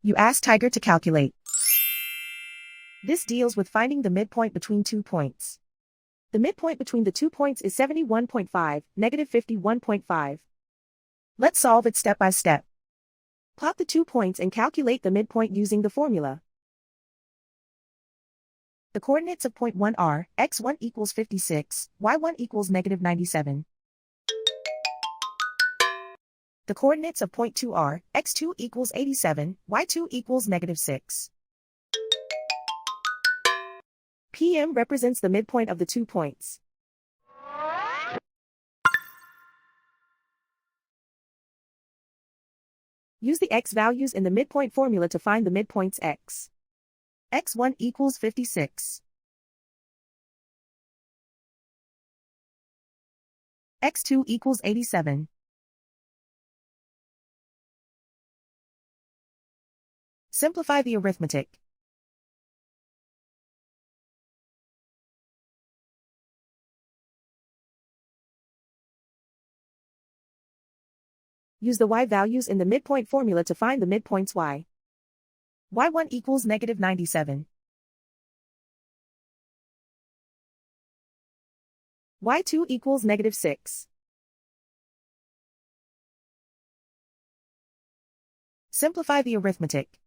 You ask Tiger to calculate. This deals with finding the midpoint between 2 points. The midpoint between the 2 points is 71.5, negative 51.5. Let's solve it step by step. Plot the 2 points and calculate the midpoint using the formula. The coordinates of point 1 are, x1 equals 56, y1 equals negative 97. The coordinates of point 2 are, x2 equals 87, y2 equals negative 6. PM represents the midpoint of the 2 points. Use the x values in the midpoint formula to find the midpoints x. x1 equals 56. x2 equals 87. Simplify the arithmetic. Use the y values in the midpoint formula to find the midpoints y. y1 equals negative 97. y2 equals negative 6. Simplify the arithmetic.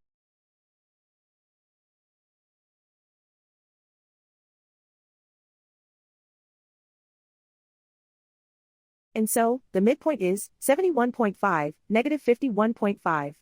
And so, the midpoint is 71.5, negative 51.5.